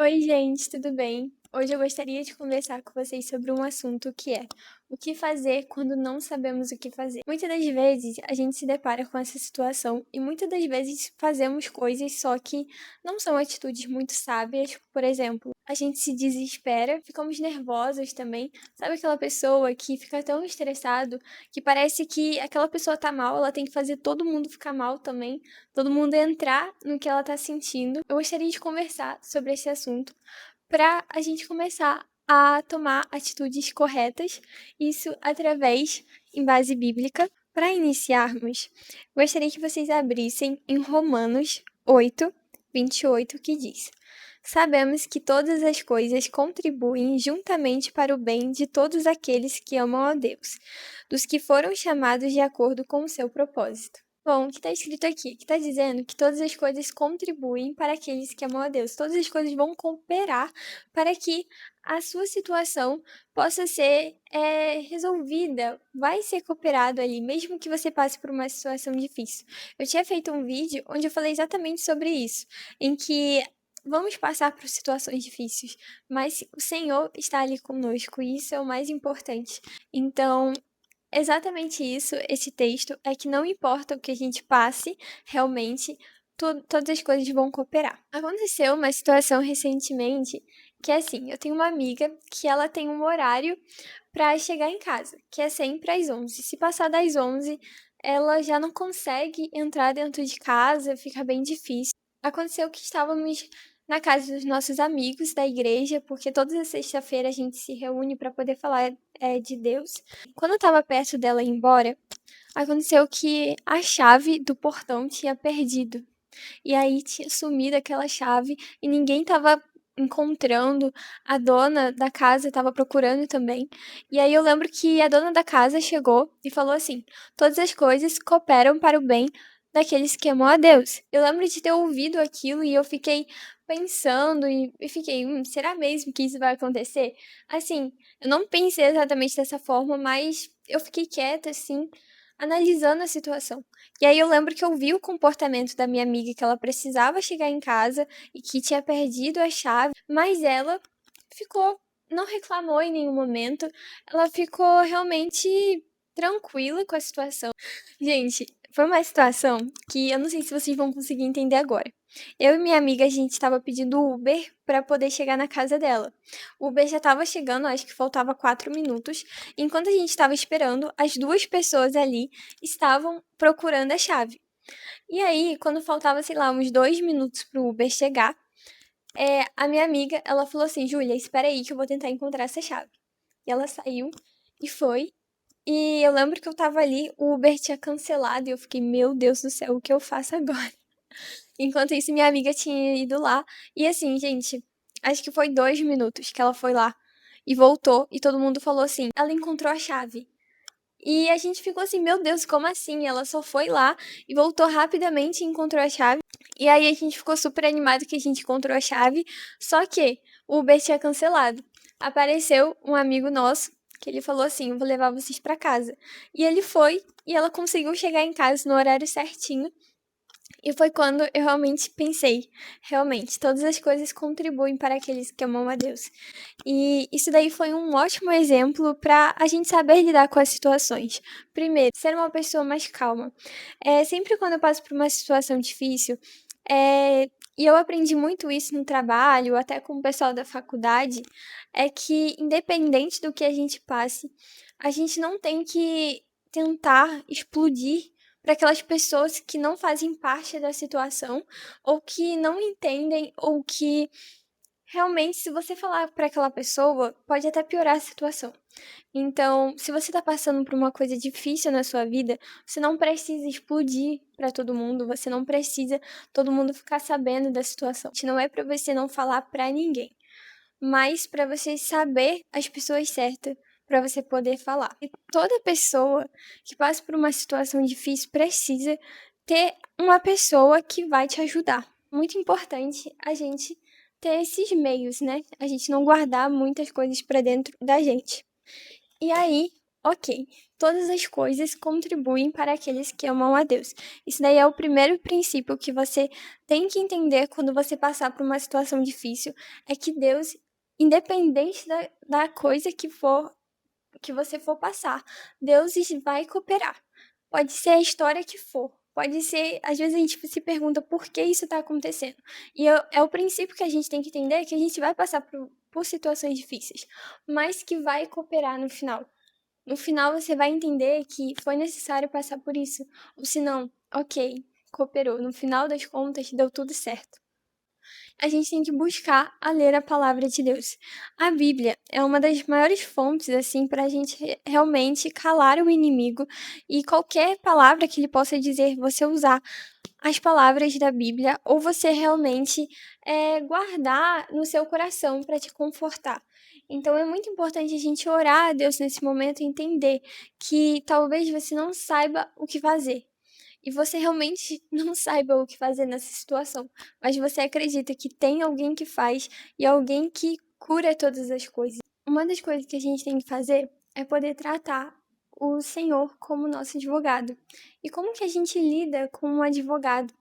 Oi, gente, tudo bem? Hoje eu gostaria de conversar com vocês sobre um assunto que é o que fazer quando não sabemos o que fazer. Muitas das vezes a gente se depara com essa situação e muitas das vezes fazemos coisas só que não são atitudes muito sábias. Por exemplo, a gente se desespera, ficamos nervosos também. Sabe aquela pessoa que fica tão estressado que parece que aquela pessoa tá mal, ela tem que fazer todo mundo ficar mal também, todo mundo entrar no que ela tá sentindo. Eu gostaria de conversar sobre esse assunto para a gente começar a tomar atitudes corretas, isso através em base bíblica. Para iniciarmos, gostaria que vocês abrissem em Romanos 8, 28, que diz: Sabemos que todas as coisas contribuem juntamente para o bem de todos aqueles que amam a Deus, dos que foram chamados de acordo com o seu propósito. Bom, o que está escrito aqui? Que está dizendo que todas as coisas contribuem para aqueles que amam a Deus. Todas as coisas vão cooperar para que a sua situação possa ser resolvida. Vai ser cooperado ali, mesmo que você passe por uma situação difícil. Eu tinha feito um vídeo onde eu falei exatamente sobre isso, em que vamos passar por situações difíceis, mas o Senhor está ali conosco e isso é o mais importante. Então, exatamente isso, esse texto, é que não importa o que a gente passe, realmente, todas as coisas vão cooperar. Aconteceu uma situação recentemente que é assim, eu tenho uma amiga que ela tem um horário para chegar em casa, que é sempre às 11. Se passar das 11, ela já não consegue entrar dentro de casa, fica bem difícil. Aconteceu que estávamos na casa dos nossos amigos da igreja, porque toda sexta-feira a gente se reúne para poder falar de Deus. Quando eu estava perto dela ir embora, aconteceu que a chave do portão tinha perdido. E aí tinha sumido aquela chave e ninguém estava encontrando, a dona da casa estava procurando também. E aí eu lembro que a dona da casa chegou e falou assim: todas as coisas cooperam para o bem daqueles que amam a Deus. Eu lembro de ter ouvido aquilo e eu fiquei pensando e fiquei, será mesmo que isso vai acontecer? Assim, eu não pensei exatamente dessa forma, mas eu fiquei quieta, assim, analisando a situação. E aí eu lembro que eu vi o comportamento da minha amiga, que ela precisava chegar em casa e que tinha perdido a chave, mas ela ficou, não reclamou em nenhum momento, ela ficou realmente tranquila com a situação. Gente, foi uma situação que eu não sei se vocês vão conseguir entender agora. Eu e minha amiga, a gente estava pedindo Uber para poder chegar na casa dela. O Uber já estava chegando, acho que faltava 4 minutos. Enquanto a gente estava esperando, as duas pessoas ali estavam procurando a chave. E aí, quando faltava, sei lá, uns 2 minutos pro Uber chegar, a minha amiga, ela falou assim: Júlia, espera aí que eu vou tentar encontrar essa chave. E ela saiu e foi. E eu lembro que eu tava ali, o Uber tinha cancelado e eu fiquei, meu Deus do céu, o que eu faço agora? Enquanto isso, minha amiga tinha ido lá. E assim, gente, acho que foi 2 minutos que ela foi lá e voltou. E todo mundo falou assim: ela encontrou a chave. E a gente ficou assim: meu Deus, como assim? Ela só foi lá e voltou rapidamente e encontrou a chave. E aí a gente ficou super animado que a gente encontrou a chave. Só que o Uber tinha cancelado. Apareceu um amigo nosso que ele falou assim: eu vou levar vocês pra casa. E ele foi e ela conseguiu chegar em casa no horário certinho. E foi quando eu realmente pensei, realmente, todas as coisas contribuem para aqueles que amam a Deus. E isso daí foi um ótimo exemplo para a gente saber lidar com as situações. Primeiro, ser uma pessoa mais calma. Sempre quando eu passo por uma situação difícil, e eu aprendi muito isso no trabalho, até com o pessoal da faculdade, é que independente do que a gente passe, a gente não tem que tentar explodir para aquelas pessoas que não fazem parte da situação, ou que não entendem, ou que realmente, se você falar para aquela pessoa, pode até piorar a situação. Então, se você tá passando por uma coisa difícil na sua vida, você não precisa explodir para todo mundo, você não precisa todo mundo ficar sabendo da situação. Não é para você não falar para ninguém, mas para você saber as pessoas certas para você poder falar. E toda pessoa que passa por uma situação difícil precisa ter uma pessoa que vai te ajudar. Muito importante a gente ter esses meios, né? A gente não guardar muitas coisas para dentro da gente. E aí, ok, todas as coisas contribuem para aqueles que amam a Deus. Isso daí é o primeiro princípio que você tem que entender quando você passar por uma situação difícil, é que Deus, independente da coisa que você for passar, Deus vai cooperar. Pode ser a história que for. Pode ser, às vezes a gente se pergunta por que isso está acontecendo. E é o princípio que a gente tem que entender, que a gente vai passar por situações difíceis, mas que vai cooperar no final. No final você vai entender que foi necessário passar por isso. Ou se não, ok, cooperou. No final das contas, deu tudo certo. A gente tem que buscar a ler a palavra de Deus. A Bíblia é uma das maiores fontes, assim, para a gente realmente calar o inimigo e qualquer palavra que ele possa dizer, você usar as palavras da Bíblia ou você realmente guardar no seu coração para te confortar. Então é muito importante a gente orar a Deus nesse momento e entender que talvez você não saiba o que fazer e você realmente não saiba o que fazer nessa situação, mas você acredita que tem alguém que faz e alguém que cura todas as coisas. Uma das coisas que a gente tem que fazer é poder tratar o Senhor como nosso advogado. E como que a gente lida com um advogado?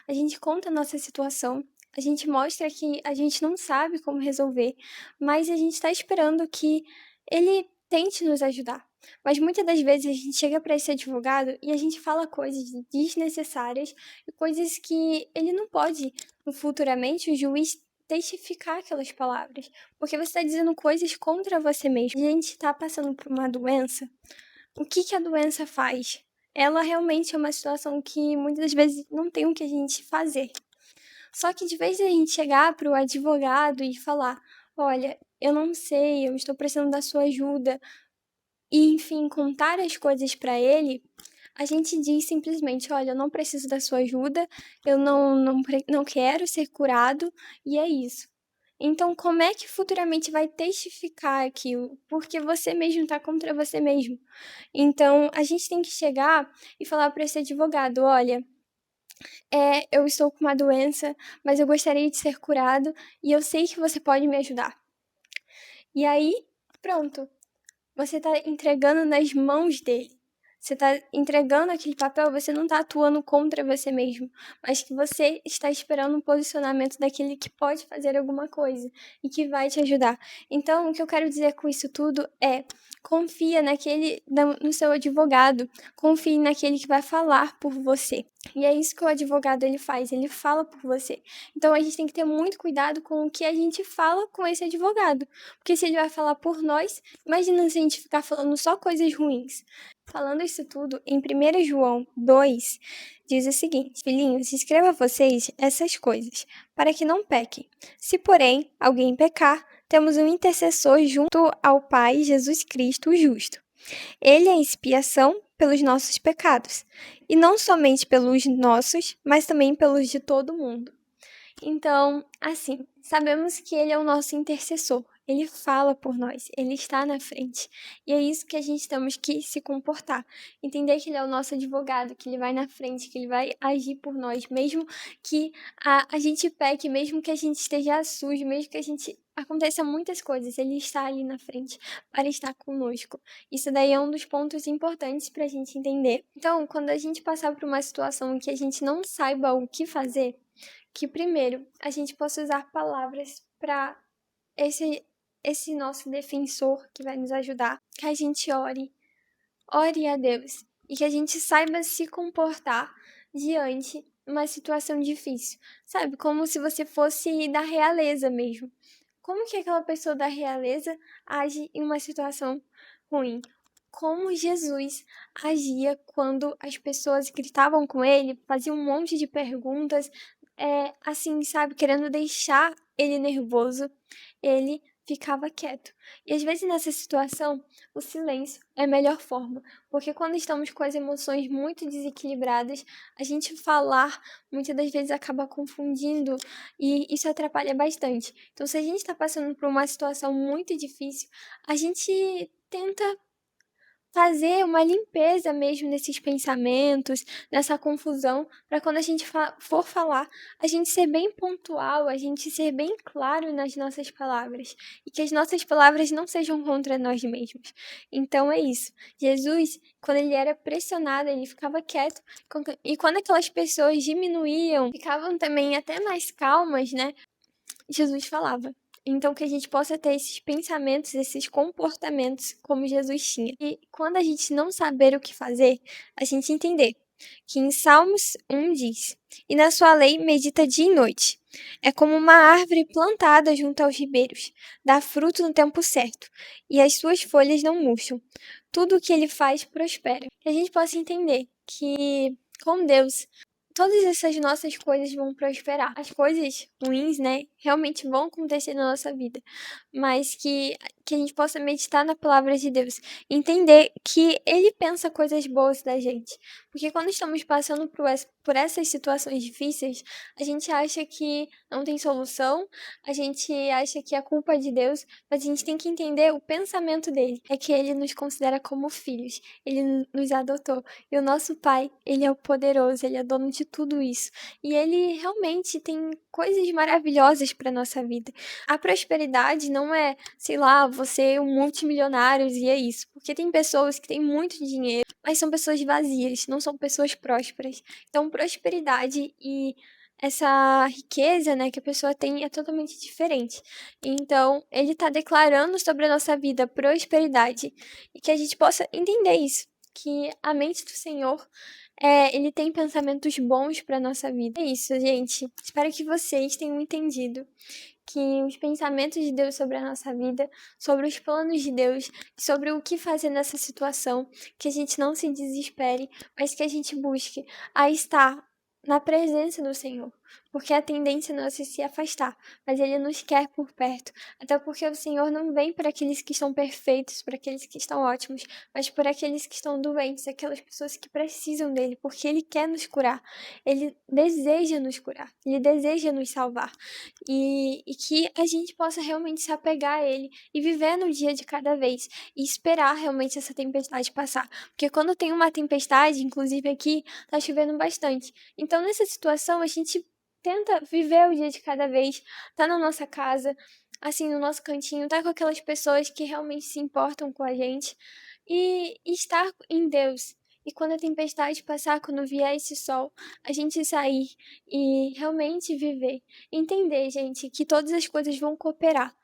A gente conta a nossa situação, a gente mostra que a gente não sabe como resolver, mas a gente está esperando que ele tente nos ajudar. Mas muitas das vezes a gente chega para esse advogado e a gente fala coisas desnecessárias e coisas que ele não pode, futuramente, o juiz testificar aquelas palavras, porque você está dizendo coisas contra você mesmo. A gente está passando por uma doença. O que que a doença faz? Ela realmente é uma situação que muitas vezes não tem o que a gente fazer. Só que de vez em a gente chegar para o advogado e falar: olha, eu não sei, eu estou precisando da sua ajuda, e enfim, contar as coisas para ele, a gente diz simplesmente: olha, eu não preciso da sua ajuda, eu não quero ser curado, e é isso. Então, como é que futuramente vai testificar aquilo? Porque você mesmo está contra você mesmo. Então, a gente tem que chegar e falar para esse advogado: olha, eu estou com uma doença, mas eu gostaria de ser curado e eu sei que você pode me ajudar. E aí, pronto, você está entregando nas mãos dele. Você está entregando aquele papel, você não está atuando contra você mesmo, mas que você está esperando um posicionamento daquele que pode fazer alguma coisa e que vai te ajudar. Então, o que eu quero dizer com isso tudo é: confia no seu advogado, confie naquele que vai falar por você. E é isso que o advogado ele faz, ele fala por você. Então a gente tem que ter muito cuidado com o que a gente fala com esse advogado, porque se ele vai falar por nós, imagina se a gente ficar falando só coisas ruins. Falando isso tudo, em 1 João 2, diz o seguinte: filhinhos, escreva a vocês essas coisas, para que não pequem. Se, porém, alguém pecar, temos um intercessor junto ao Pai, Jesus Cristo, o justo. Ele é a expiação pelos nossos pecados, e não somente pelos nossos, mas também pelos de todo mundo. Então, assim, sabemos que ele é o nosso intercessor. Ele fala por nós, ele está na frente. E é isso que a gente temos que se comportar. Entender que ele é o nosso advogado, que ele vai na frente, que ele vai agir por nós, mesmo que a gente peque, mesmo que a gente esteja sujo, mesmo que a gente aconteça muitas coisas, ele está ali na frente para estar conosco. Isso daí é um dos pontos importantes para a gente entender. Então, quando a gente passar por uma situação em que a gente não saiba o que fazer, que primeiro a gente possa usar palavras para esse nosso defensor que vai nos ajudar, que a gente ore a Deus e que a gente saiba se comportar diante de uma situação difícil, sabe? Como se você fosse da realeza mesmo. Como que aquela pessoa da realeza age em uma situação ruim? Como Jesus agia quando as pessoas gritavam com ele, faziam um monte de perguntas, assim, sabe, querendo deixar ele nervoso, ele ficava quieto. E às vezes nessa situação, o silêncio é a melhor forma, porque quando estamos com as emoções muito desequilibradas, a gente falar muitas das vezes acaba confundindo e isso atrapalha bastante. Então, se a gente está passando por uma situação muito difícil, a gente tenta fazer uma limpeza mesmo nesses pensamentos, nessa confusão, para quando a gente for falar, a gente ser bem pontual, a gente ser bem claro nas nossas palavras, e que as nossas palavras não sejam contra nós mesmos. Então é isso. Jesus, quando ele era pressionado, ele ficava quieto, e quando aquelas pessoas diminuíam, ficavam também até mais calmas, né? Jesus falava. Então, que a gente possa ter esses pensamentos, esses comportamentos como Jesus tinha. E quando a gente não saber o que fazer, a gente entender que em Salmos 1 diz: E na sua lei medita dia e noite. É como uma árvore plantada junto aos ribeiros, dá fruto no tempo certo, e as suas folhas não murcham. Tudo o que ele faz prospera. Que a gente possa entender que com Deus todas essas nossas coisas vão prosperar. As coisas ruins, né, realmente vão acontecer na nossa vida, mas que a gente possa meditar na palavra de Deus, entender que Ele pensa coisas boas da gente. Porque quando estamos passando por essas situações difíceis, a gente acha que não tem solução, a gente acha que a culpa é de Deus, mas a gente tem que entender o pensamento dele. É que Ele nos considera como filhos, Ele nos adotou. E o nosso Pai, Ele é o poderoso, Ele é dono de tudo isso. E Ele realmente tem coisas maravilhosas para nossa vida. A prosperidade não é, sei lá, você um multimilionário e é isso. Porque tem pessoas que têm muito dinheiro, mas são pessoas vazias, não são pessoas prósperas. Então, prosperidade e essa riqueza, né, que a pessoa tem é totalmente diferente. Então, ele está declarando sobre a nossa vida prosperidade e que a gente possa entender isso, que a mente do Senhor ele tem pensamentos bons para nossa vida. É isso, gente. Espero que vocês tenham entendido que os pensamentos de Deus sobre a nossa vida, sobre os planos de Deus, sobre o que fazer nessa situação, que a gente não se desespere, mas que a gente busque a estar na presença do Senhor, porque a tendência nossa é se afastar, mas Ele nos quer por perto, até porque o Senhor não vem para aqueles que estão perfeitos, para aqueles que estão ótimos, mas por aqueles que estão doentes, aquelas pessoas que precisam dele, porque Ele quer nos curar, Ele deseja nos curar, Ele deseja nos salvar, e que a gente possa realmente se apegar a Ele e viver no dia de cada vez e esperar realmente essa tempestade passar. Porque quando tem uma tempestade, inclusive aqui, tá chovendo bastante. Então, nessa situação, a gente tenta viver o dia de cada vez, tá na nossa casa, assim, no nosso cantinho, tá com aquelas pessoas que realmente se importam com a gente e estar em Deus. E quando a tempestade passar, quando vier esse sol, a gente sair e realmente viver. Entender, gente, que todas as coisas vão cooperar.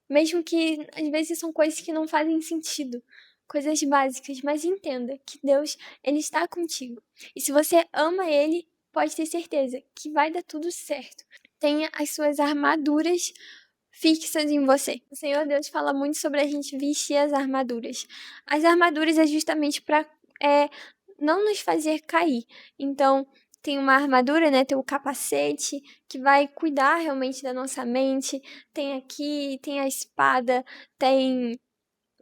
Mesmo que às vezes são coisas que não fazem sentido, coisas básicas, mas entenda que Deus, ele está contigo. E se você ama ele, pode ter certeza que vai dar tudo certo. Tenha as suas armaduras fixas em você. O Senhor Deus fala muito sobre a gente vestir as armaduras. As armaduras é justamente para não nos fazer cair. Então, tem uma armadura, né? Tem o capacete que vai cuidar realmente da nossa mente. Tem aqui, tem a espada, tem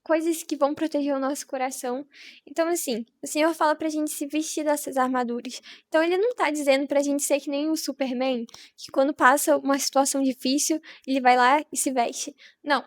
coisas que vão proteger o nosso coração. Então, assim, o Senhor fala pra gente se vestir dessas armaduras. Então, ele não tá dizendo pra gente ser que nem o Superman, que quando passa uma situação difícil, ele vai lá e se veste. Não.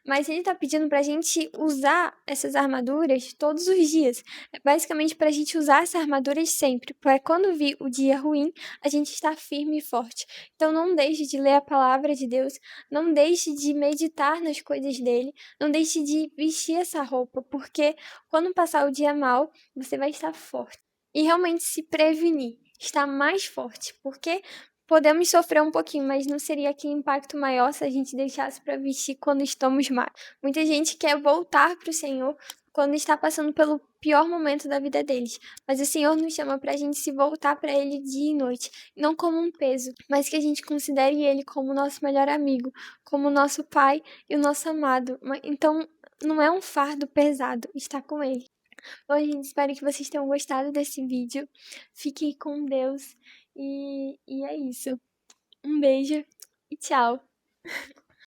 Mas ele tá pedindo pra gente usar essas armaduras todos os dias. É basicamente pra gente usar essas armaduras sempre, para quando vir o dia ruim, a gente estar firme e forte. Então, não deixe de ler a palavra de Deus, não deixe de meditar nas coisas dele, não deixe de vestir essa roupa, porque quando passar o dia mal, você vai estar forte. E realmente se prevenir, estar mais forte, porque podemos sofrer um pouquinho, mas não seria aquele impacto maior se a gente deixasse para vestir quando estamos mal. Muita gente quer voltar para o Senhor quando está passando pelo pior momento da vida deles, mas o Senhor nos chama para a gente se voltar para Ele dia e noite, não como um peso, mas que a gente considere Ele como nosso melhor amigo, como nosso Pai e o nosso amado. Então, não é um fardo pesado estar com Ele. Bom, gente, espero que vocês tenham gostado desse vídeo. Fiquem com Deus e é isso. Um beijo e tchau!